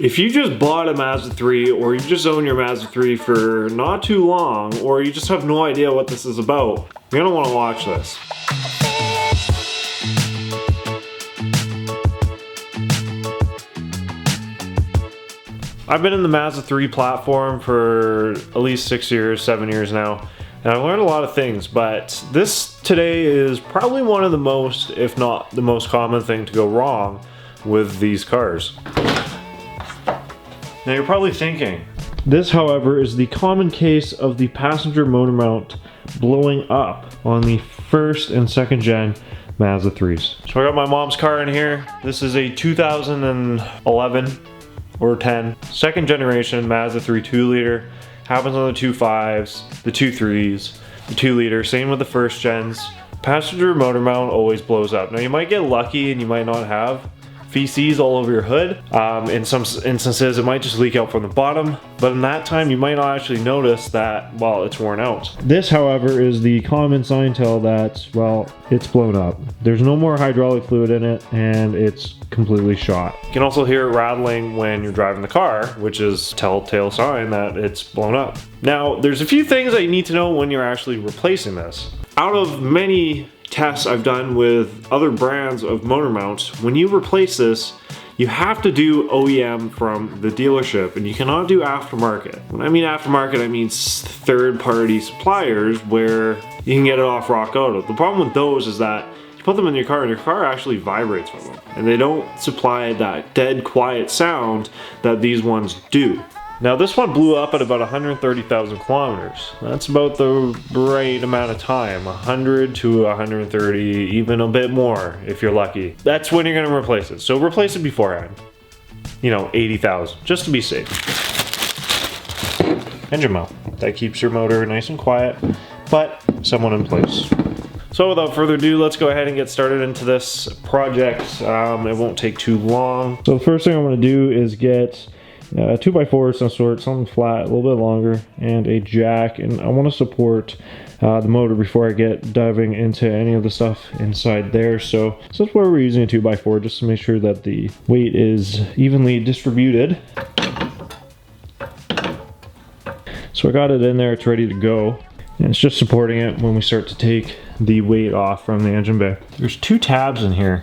If you just bought a Mazda 3 or you just own your Mazda 3 for not too long, or you just have no idea what this is about, you're gonna wanna watch this. I've been in the Mazda 3 platform for at least 6 years, 7 years now, and I've learned a lot of things, but this today is probably one of the most, if not the most common thing to go wrong with these cars. Now you're probably thinking, this however is the common case of the passenger motor mount blowing up on the first and second gen Mazda 3s. So I got my mom's car in here. This is a 2011 or 10 second generation Mazda 3 2-liter. Happens on the 2.5s, the 2.3s, the 2-liter, same with the first gens. Passenger motor mount always blows up. Now you might get lucky and you might not have feces all over your hood. In some instances it might just leak out from the bottom, but in that time you might not actually notice that, well, it's worn out. This however is the common sign tell that, well, it's blown up. There's no more hydraulic fluid in it and it's completely shot. You can also hear it rattling when you're driving the car, which is a telltale sign that it's blown up. Now there's a few things that you need to know when you're actually replacing this. Out of many tests I've done with other brands of motor mounts, when you replace this, you have to do OEM from the dealership and you cannot do aftermarket. When I mean aftermarket, I mean third-party suppliers where you can get it off rock auto. The problem with those is that you put them in your car and your car actually vibrates from them, and they don't supply that dead quiet sound that these ones do. Now this one blew up at about 130,000 kilometers. That's about the right amount of time, 100 to 130, even a bit more if you're lucky. That's when you're gonna replace it. So replace it beforehand. You know, 80,000, just to be safe. Engine mount, that keeps your motor nice and quiet, but somewhat in place. So without further ado, let's go ahead and get started into this project. It won't take too long. So the first thing I'm gonna do is get a 2x4 of some sort, something flat, a little bit longer, and a jack, and I want to support the motor before I get diving into any of the stuff inside there. So that's why we're using a 2x4, just to make sure that the weight is evenly distributed. So I got it in there, it's ready to go, and it's just supporting it when we start to take the weight off from the engine bay. There's two tabs in here.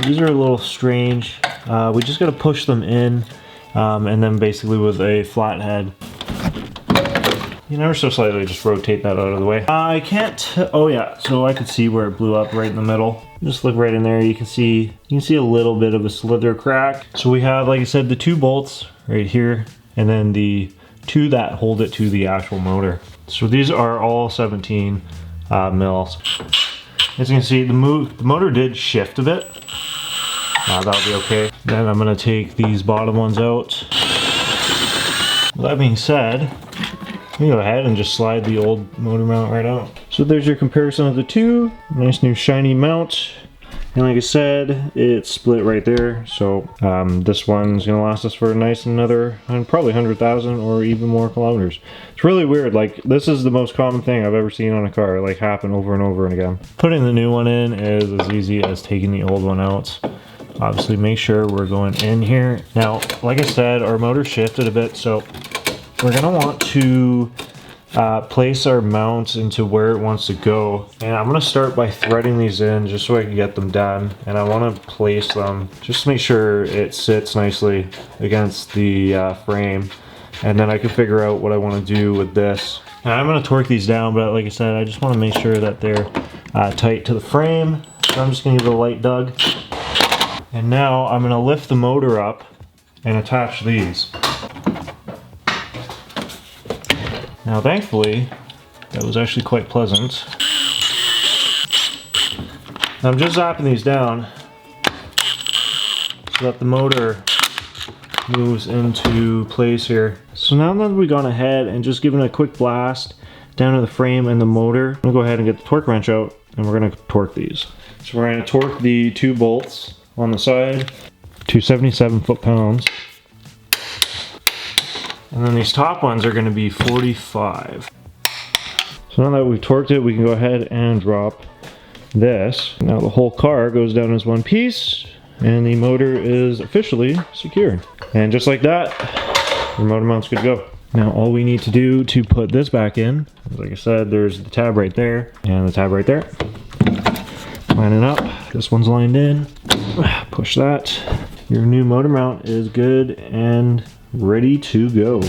These are a little strange. We just got to push them in, and then basically with a flat head, you never so slightly just rotate that out of the way. I can't, oh yeah, so I could see where it blew up right in the middle. Just look right in there, you can see a little bit of a slither crack. So we have, like I said, the two bolts right here, and then the two that hold it to the actual motor. So these are all 17 mils. As you can see, the motor did shift a bit. That'll be okay. Then I'm gonna take these bottom ones out. With that being said, you go ahead and just slide the old motor mount right out. So there's your comparison of the two. Nice new shiny mount. And like I said, it's split right there. So this one's gonna last us for a nice another probably 100,000 or even more kilometers. It's really weird. Like, this is the most common thing I've ever seen on a car, like, happen over and over and again. Putting the new one in is as easy as taking the old one out. Obviously make sure we're going in here. Now, like I said, our motor shifted a bit, so we're gonna want to place our mounts into where it wants to go. And I'm gonna start by threading these in just so I can get them done. And I wanna place them just to make sure it sits nicely against the frame. And then I can figure out what I wanna do with this. Now I'm gonna torque these down, but like I said, I just wanna make sure that they're tight to the frame. So I'm just gonna give it a light tug. And now I'm gonna lift the motor up and attach these. Now thankfully, that was actually quite pleasant. Now I'm just zapping these down so that the motor moves into place here. So now that we've gone ahead and just given it a quick blast down to the frame and the motor, I'm gonna go ahead and get the torque wrench out and we're gonna torque these. So we're gonna torque the two bolts on the side to 77 foot-pounds. And then these top ones are gonna be 45. So now that we've torqued it, we can go ahead and drop this. Now the whole car goes down as one piece, and the motor is officially secured. And just like that, your motor mount's good to go. Now all we need to do to put this back in, like I said, there's the tab right there and the tab right there. Line it up. This one's lined in. Push that. Your new motor mount is good and ready to go.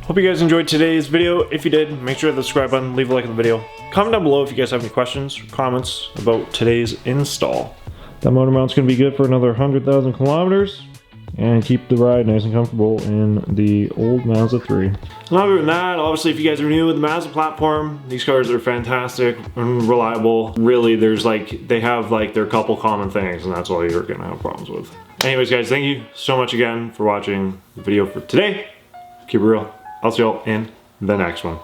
Hope you guys enjoyed today's video. If you did, make sure to hit the subscribe button, leave a like on the video. Comment down below if you guys have any questions or comments about today's install. That motor mount's going to be good for another 100,000 kilometers and keep the ride nice and comfortable in the old Mazda 3. And other than that, obviously if you guys are new with the Mazda platform, these cars are fantastic and reliable. Really, there's like, they have like their couple common things, and that's all you're going to have problems with. Anyways guys, thank you so much again for watching the video for today. Keep it real. I'll see y'all in the next one.